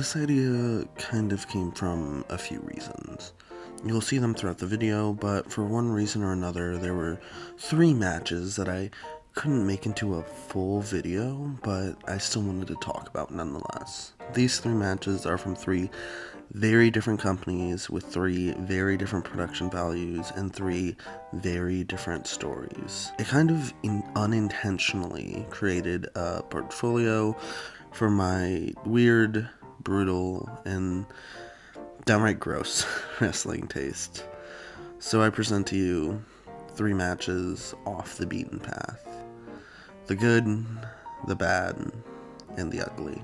this idea kind of came from a few reasons. You'll see them throughout the video, but for one reason or another, there were 3 matches that I couldn't make into a full video, but I still wanted to talk about nonetheless. These 3 matches are from 3 very different companies with 3 very different production values and 3 very different stories. It kind of unintentionally created a portfolio for my weird, brutal, and downright gross wrestling taste. So I present to you 3 matches off the beaten path. The good, the bad, and the ugly.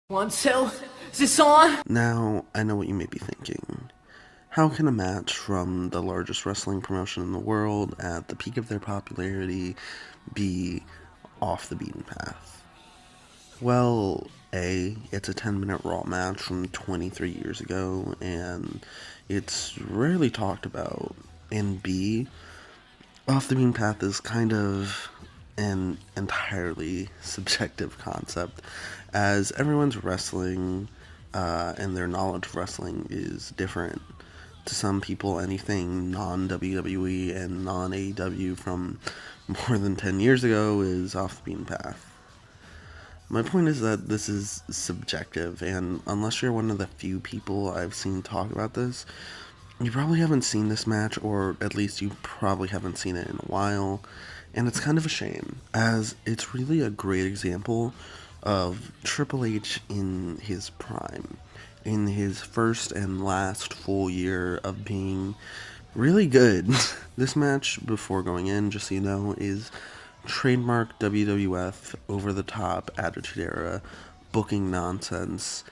One, two, is this on? Now, I know what you may be thinking. How can a match from the largest wrestling promotion in the world at the peak of their popularity be off the beaten path? Well, A, it's a 10-minute Raw match from 23 years ago, and it's rarely talked about. And B, off the beaten path is kind of an entirely subjective concept, as everyone's wrestling and their knowledge of wrestling is different. To some people, anything non-WWE and non-AEW from more than 10 years ago is off the beaten path. My point is that this is subjective, and unless you're one of the few people I've seen talk about this, you probably haven't seen this match, or at least you probably haven't seen it in a while, and it's kind of a shame, as it's really a great example of Triple H in his prime, in his first and last full year of being really good. This match, before going in, just so you know, is trademark WWF over-the-top Attitude Era booking nonsense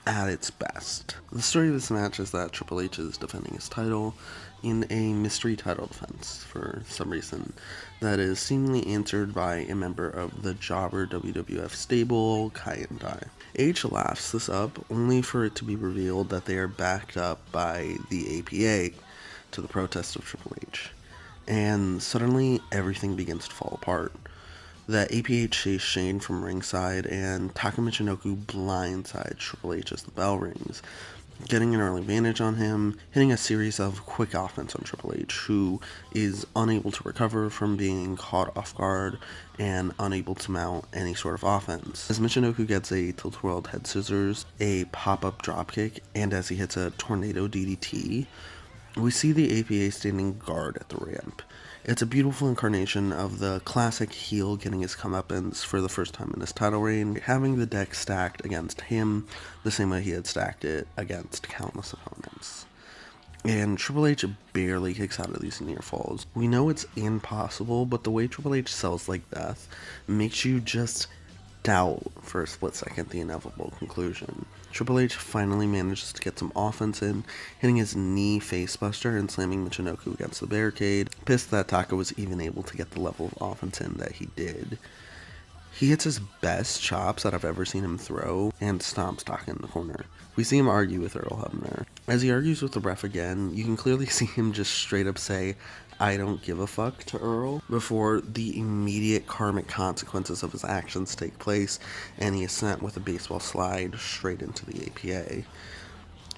at its best. The story of this match is that Triple H is defending his title in a mystery title defense for some reason that is seemingly answered by a member of the jobber WWF stable, Kai and Dai. H laughs this up, only for it to be revealed that they are backed up by the APA to the protest of Triple H. And suddenly, everything begins to fall apart. The APA chase Shane from ringside, and Taka Michinoku blindsides Triple H as the bell rings, getting an early advantage on him, hitting a series of quick offense on Triple H, who is unable to recover from being caught off guard and unable to mount any sort of offense. As Michinoku gets a tilt-a-whirl head scissors, a pop-up dropkick, and as he hits a tornado DDT, we see the APA standing guard at the ramp. It's a beautiful incarnation of the classic heel getting his comeuppance for the first time in his title reign, having the deck stacked against him the same way he had stacked it against countless opponents. And Triple H barely kicks out of these near falls. We know it's impossible, but the way Triple H sells like death makes you just doubt for a split second the inevitable conclusion. Triple H finally manages to get some offense in, hitting his knee facebuster and slamming Michinoku against the barricade, pissed that Taka was even able to get the level of offense in that he did. He hits his best chops that I've ever seen him throw, and stomps Taka in the corner. We see him argue with Earl Hebner. As he argues with the ref again, you can clearly see him just straight up say, "I don't give a fuck" to Earl, before the immediate karmic consequences of his actions take place, and he is sent with a baseball slide straight into the APA.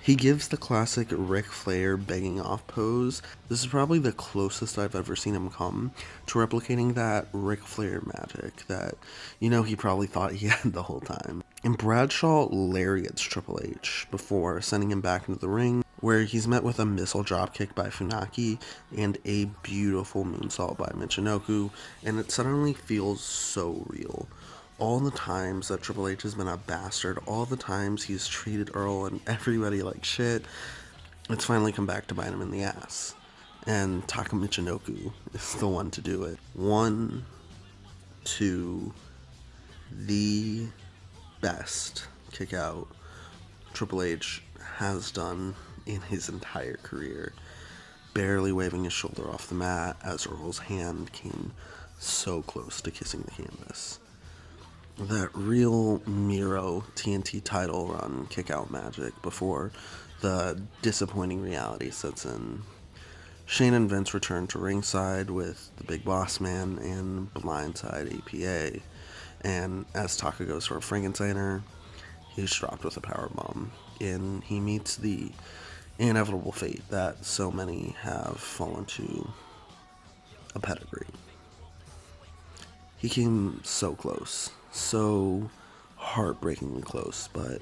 He gives the classic Ric Flair begging off pose. This is probably the closest I've ever seen him come to replicating that Ric Flair magic that, he probably thought he had the whole time. And Bradshaw lariats Triple H before sending him back into the ring, where he's met with a missile dropkick by Funaki and a beautiful moonsault by Michinoku, and it suddenly feels so real. All the times that Triple H has been a bastard, all the times he's treated Earl and everybody like shit, it's finally come back to bite him in the ass. And Taka Michinoku is the one to do it. 1, 2, the best kick out Triple H has done in his entire career, barely waving his shoulder off the mat as Earl's hand came so close to kissing the canvas. That real Miro TNT title run kick out magic before the disappointing reality sets in. Shane and Vince return to ringside with the Big Boss Man and Blindside APA, and as Taka goes for a Frankensteiner, he's dropped with a powerbomb, and he meets the inevitable fate that so many have fallen to: a pedigree. He came so close, so heartbreakingly close, but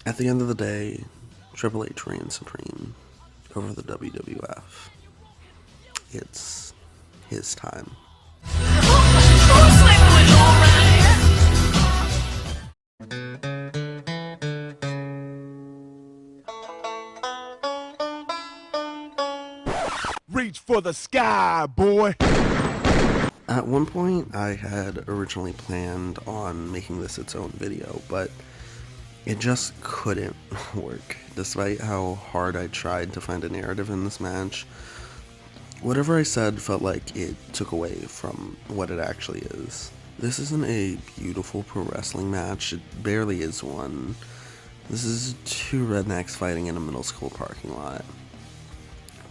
at the end of the day, Triple H reigns supreme over the WWF. It's his time. Reach for the sky, boy! At one point, I had originally planned on making this its own video, but it just couldn't work. Despite how hard I tried to find a narrative in this match, whatever I said felt like it took away from what it actually is. This isn't a beautiful pro wrestling match, it barely is one. This is two rednecks fighting in a middle school parking lot.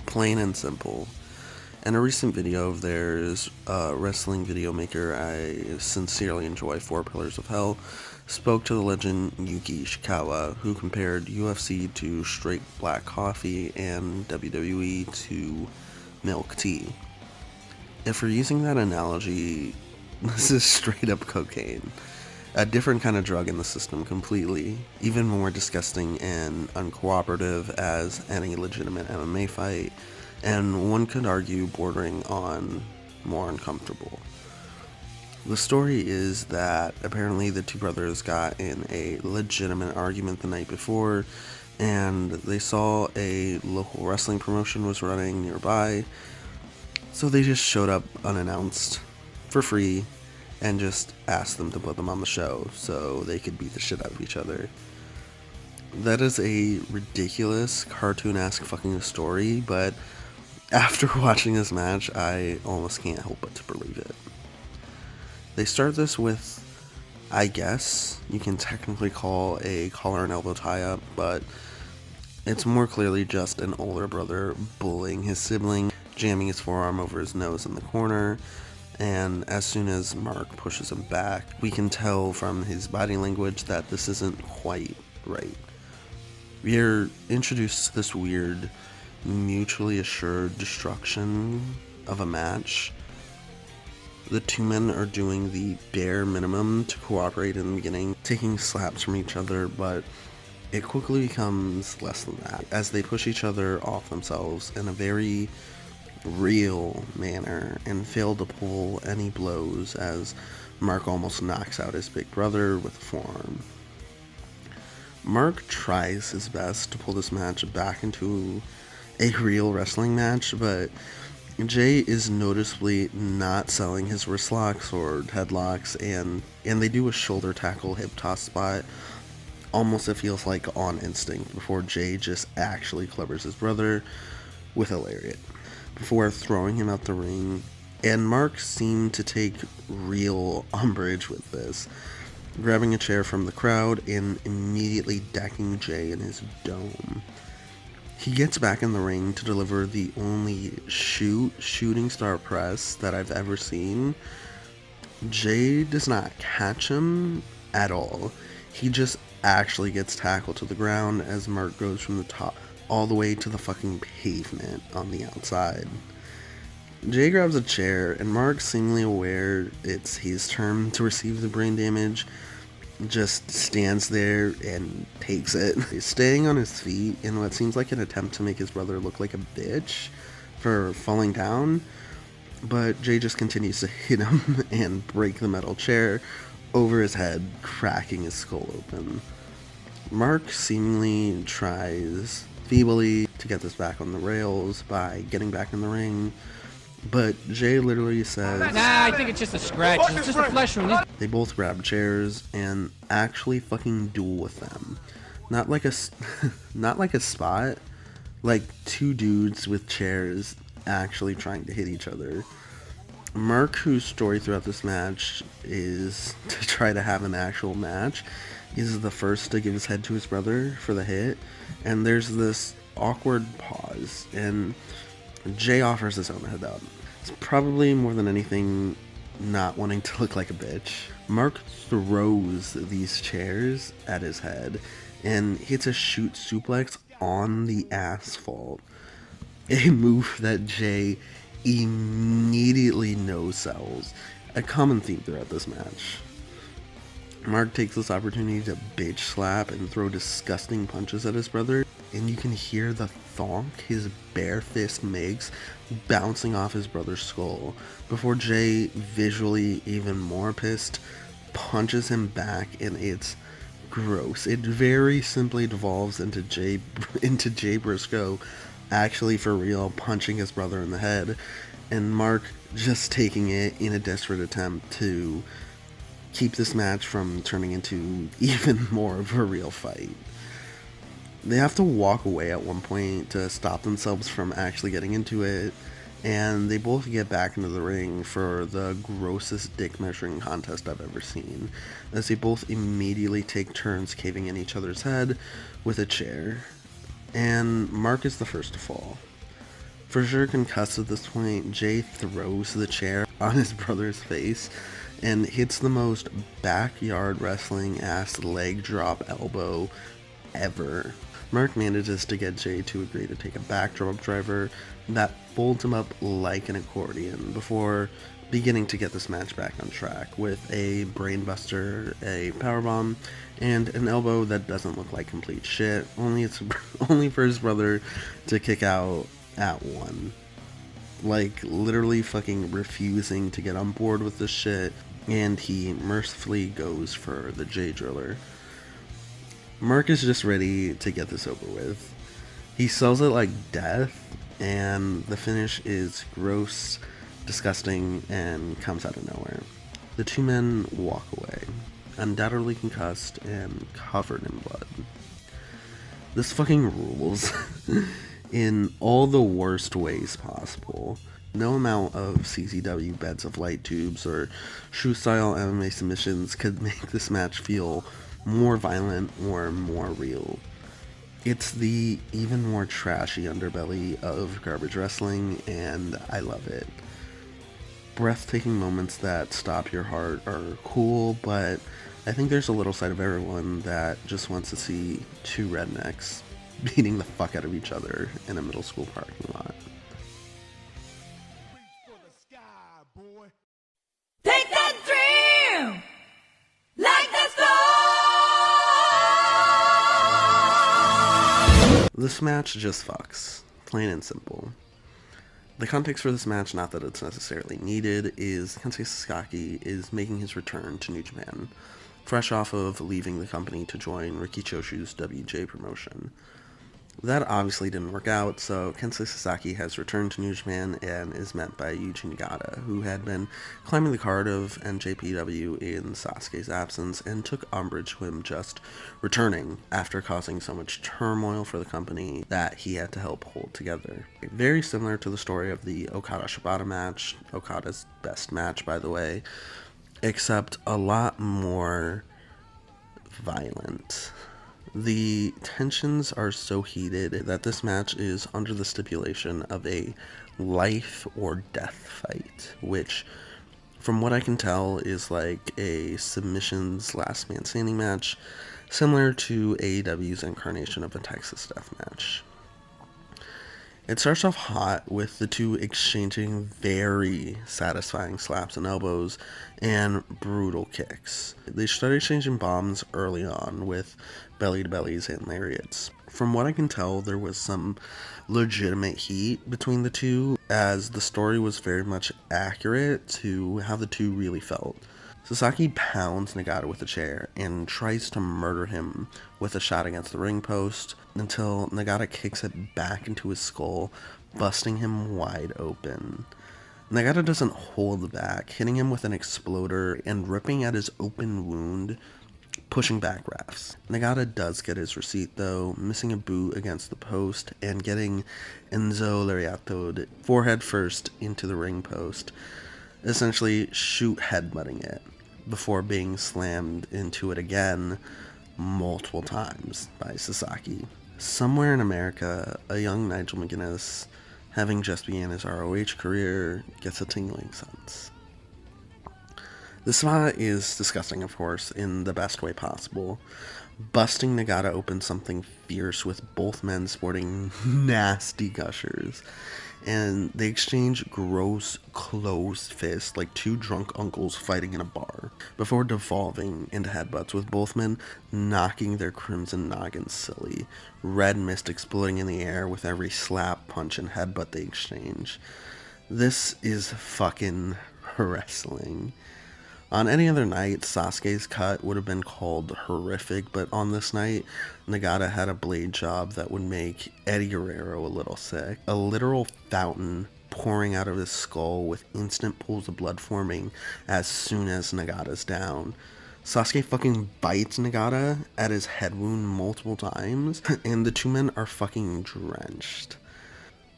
Plain and simple. In a recent video of theirs, wrestling video maker I sincerely enjoy, 4 Pillars of Hell, spoke to the legend Yuji Ishikawa, who compared UFC to straight black coffee and WWE to milk tea. If we're using that analogy, this is straight up cocaine. A different kind of drug in the system completely, even more disgusting and uncooperative as any legitimate MMA fight, and one could argue bordering on more uncomfortable. The story is that apparently the two brothers got in a legitimate argument the night before, and they saw a local wrestling promotion was running nearby, so they just showed up unannounced for free and just asked them to put them on the show so they could beat the shit out of each other. That is a ridiculous, cartoon-esque fucking story, but after watching this match, I almost can't help but to believe it. They start this with, I guess you can technically call a collar and elbow tie-up, but it's more clearly just an older brother bullying his sibling, jamming his forearm over his nose in the corner, and as soon as Mark pushes him back, we can tell from his body language that this isn't quite right. We're introduced to this weird, mutually assured destruction of a match. The two men are doing the bare minimum to cooperate in the beginning, taking slaps from each other, but it quickly becomes less than that as they push each other off themselves in a very real manner and fail to pull any blows as Mark almost knocks out his big brother with a forearm. Mark tries his best to pull this match back into a real wrestling match, but Jay is noticeably not selling his wrist locks or headlocks, and they do a shoulder tackle hip toss spot, almost it feels like on instinct, before Jay just actually clubbers his brother with a lariat before throwing him out the ring, and Mark seemed to take real umbrage with this, grabbing a chair from the crowd and immediately decking Jay in his dome. He gets back in the ring to deliver the only shooting star press that I've ever seen. Jay does not catch him at all. He just actually gets tackled to the ground as Mark goes from the top all the way to the fucking pavement on the outside. Jay grabs a chair, and Mark, seemingly aware it's his turn to receive the brain damage, just stands there and takes it. He's staying on his feet in what seems like an attempt to make his brother look like a bitch for falling down, but Jay just continues to hit him and break the metal chair over his head, cracking his skull open. Mark seemingly tries feebly to get this back on the rails by getting back in the ring, but Jay literally says, Nah, I think it's just a scratch. It's just a flesh wound. they both grab chairs and actually fucking duel with them. Not like a spot, like two dudes with chairs actually trying to hit each other. Mark, whose story throughout this match is to try to have an actual match, is the first to give his head to his brother for the hit, and there's this awkward pause, and Jay offers his own head up. It's probably more than anything not wanting to look like a bitch. Mark throws these chairs at his head and hits a shoot suplex on the asphalt. A move that Jay immediately no-sells. A common theme throughout this match. Mark takes this opportunity to bitch slap and throw disgusting punches at his brother, and you can hear the thonk his bare fist makes bouncing off his brother's skull, before Jay, visually even more pissed, punches him back, and it's gross. It very simply devolves into Jay Briscoe actually for real punching his brother in the head, and Mark just taking it in a desperate attempt to keep this match from turning into even more of a real fight. They have to walk away at one point to stop themselves from actually getting into it, and they both get back into the ring for the grossest dick measuring contest I've ever seen, as they both immediately take turns caving in each other's head with a chair, and Mark is the first to fall. For sure concussed at this point, Jay throws the chair on his brother's face and hits the most backyard wrestling ass leg drop elbow ever. Mark manages to get Jay to agree to take a backdrop driver that folds him up like an accordion before beginning to get this match back on track with a brainbuster, a powerbomb, and an elbow that doesn't look like complete shit, only for his brother to kick out at one. Like, literally fucking refusing to get on board with this shit, and he mercifully goes for the Jay Driller. Mark is just ready to get this over with. He sells it like death, and the finish is gross, disgusting, and comes out of nowhere. The two men walk away, undoubtedly concussed and covered in blood. This fucking rules in all the worst ways possible. No amount of CZW beds of light tubes or shoe-style MMA submissions could make this match feel more violent or more real. It's the even more trashy underbelly of garbage wrestling, and I love it. Breathtaking moments that stop your heart are cool, but I think there's a little side of everyone that just wants to see two rednecks beating the fuck out of each other in a middle school parking lot. Reach for the sky, boy. Take that dream like the storm. This match just fucks, plain and simple. The context for this match, not that it's necessarily needed, is Kensuke Sasaki is making his return to New Japan, fresh off of leaving the company to join Riki Choshu's WJ promotion. That obviously didn't work out, so Kensuke Sasaki has returned to New Japan and is met by Yuji Nagata, who had been climbing the card of NJPW in Sasuke's absence and took umbrage to him just returning after causing so much turmoil for the company that he had to help hold together. Very similar to the story of the Okada-Shibata match, Okada's best match by the way, except a lot more violent. The tensions are so heated that this match is under the stipulation of a life or death fight, which, from what I can tell, is like a submissions last man standing match, similar to AEW's incarnation of a Texas death match. It starts off hot with the two exchanging very satisfying slaps and elbows and brutal kicks. They start exchanging bombs early on with belly-to-bellies and lariats. From what I can tell, there was some legitimate heat between the two, as the story was very much accurate to how the two really felt. Sasaki pounds Nagata with a chair and tries to murder him with a shot against the ring post until Nagata kicks it back into his skull, busting him wide open. Nagata doesn't hold back, hitting him with an exploder and ripping at his open wound, pushing back refs. Nagata does get his receipt though, missing a boot against the post and getting Enzo Lariato'd forehead first into the ring post, essentially shoot headbutting it, before being slammed into it again multiple times by Sasaki. Somewhere in America, a young Nigel McGuinness having just began his ROH career, gets a tingling sense. This spot is disgusting, of course, in the best way possible. Busting Nagata opens something fierce with both men sporting nasty gushers. And they exchange gross, closed fists like two drunk uncles fighting in a bar, before devolving into headbutts, with both men knocking their crimson noggins silly, red mist exploding in the air with every slap, punch, and headbutt they exchange. This is fucking wrestling. On any other night, Sasuke's cut would have been called horrific, but on this night, Nagata had a blade job that would make Eddie Guerrero a little sick. A literal fountain pouring out of his skull with instant pools of blood forming as soon as Nagata's down. Sasuke fucking bites Nagata at his head wound multiple times, and the two men are fucking drenched.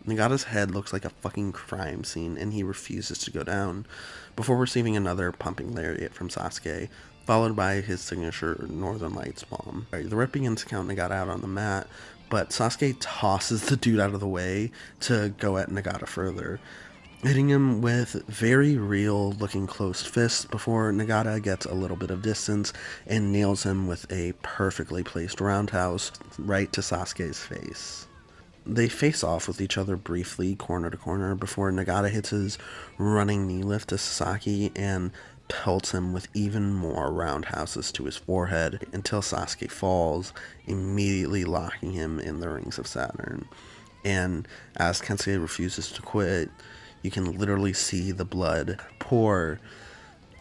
Nagata's head looks like a fucking crime scene, and he refuses to go down, before receiving another pumping lariat from Sasuke, followed by his signature Northern Lights bomb. The rep begins to count Nagata out on the mat, but Sasuke tosses the dude out of the way to go at Nagata further, hitting him with very real looking closed fists before Nagata gets a little bit of distance and nails him with a perfectly placed roundhouse right to Sasuke's face. They face off with each other briefly, corner to corner, before Nagata hits his running knee lift to Sasaki and pelts him with even more roundhouses to his forehead until Sasuke falls, immediately locking him in the rings of Saturn. And as Kensuke refuses to quit, you can literally see the blood pour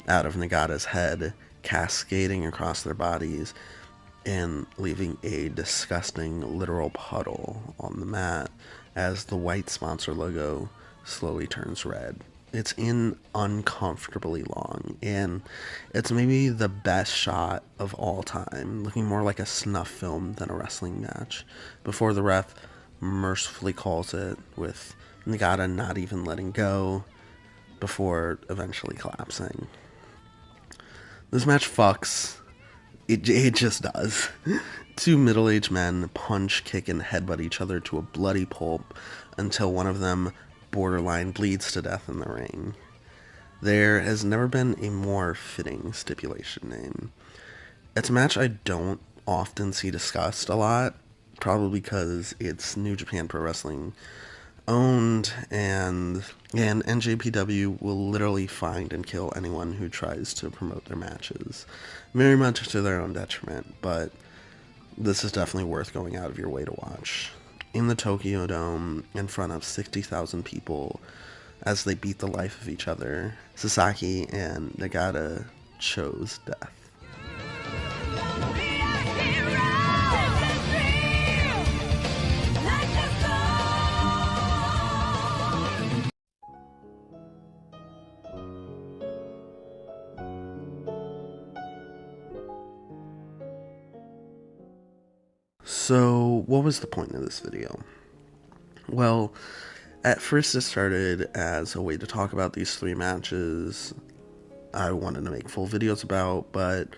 out of Nagata's head, cascading across their bodies, and leaving a disgusting literal puddle on the mat as the white sponsor logo slowly turns red. It's in uncomfortably long, and it's maybe the best shot of all time, looking more like a snuff film than a wrestling match, before the ref mercifully calls it, with Nagata not even letting go, before eventually collapsing. This match fucks. It just does. Two middle-aged men punch, kick, and headbutt each other to a bloody pulp until one of them borderline bleeds to death in the ring. There has never been a more fitting stipulation name. It's a match I don't often see discussed a lot, probably because it's New Japan Pro Wrestling owned, and NJPW will literally find and kill anyone who tries to promote their matches, very much to their own detriment, but this is definitely worth going out of your way to watch. In the Tokyo Dome, in front of 60,000 people, as they beat the life of each other, Sasaki and Nagata chose death. So, what was the point of this video? Well, at first it started as a way to talk about these three matches I wanted to make full videos about, but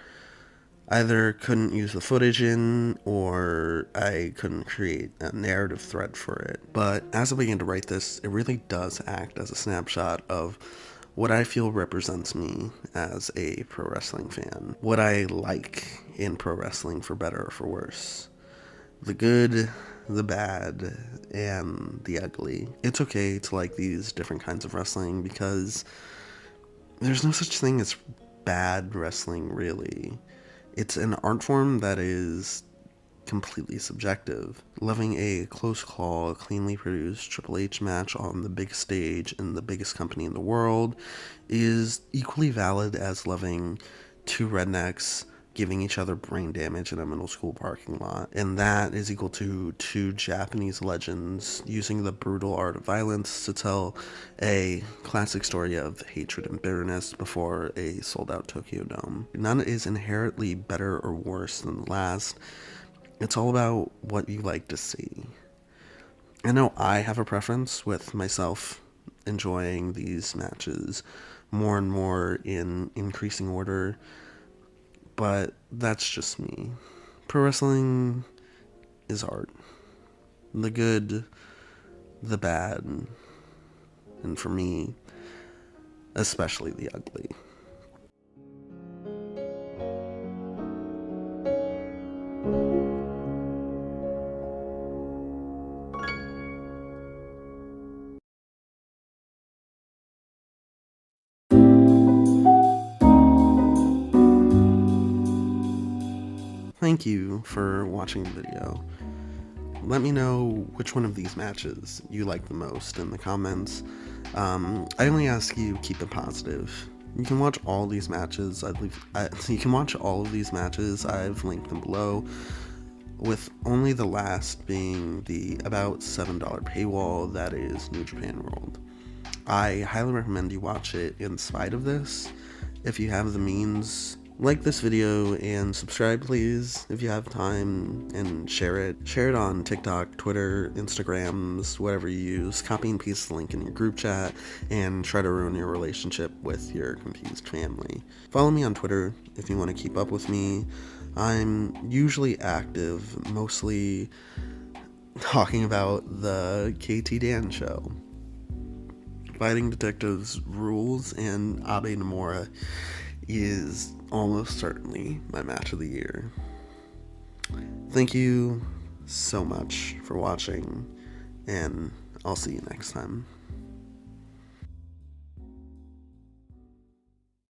either couldn't use the footage in, or I couldn't create a narrative thread for it. But as I began to write this, it really does act as a snapshot of what I feel represents me as a pro wrestling fan. What I like in pro wrestling, for better or for worse. The good, the bad, and the ugly. It's okay to like these different kinds of wrestling because there's no such thing as bad wrestling, really. It's an art form that is completely subjective. Loving a close call, cleanly produced Triple H match on the big stage in the biggest company in the world is equally valid as loving two rednecks giving each other brain damage in a middle school parking lot. And that is equal to two Japanese legends using the brutal art of violence to tell a classic story of hatred and bitterness before a sold-out Tokyo Dome. None is inherently better or worse than the last. It's all about what you like to see. I know I have a preference with myself enjoying these matches more and more in increasing order, but that's just me. Pro wrestling is art. The good, the bad, and for me, especially the ugly. Thank you for watching the video. Let me know which one of these matches you like the most in the comments. I only ask you keep it positive. You can watch all these matches. You can watch all of these matches. I've linked them below, with only the last being the about $7 paywall that is New Japan World. I highly recommend you watch it in spite of this. If you have the means, like this video and subscribe please if you have time, and share it. Share it on TikTok, Twitter, Instagrams, whatever you use. Copy and paste the link in your group chat and try to ruin your relationship with your confused family. Follow me on Twitter if you want to keep up with me. I'm usually active, mostly talking about the KT Dan show. Fighting Detectives rules, and Abe Nomura is almost certainly my match of the year. Thank you so much for watching, and I'll see you next time.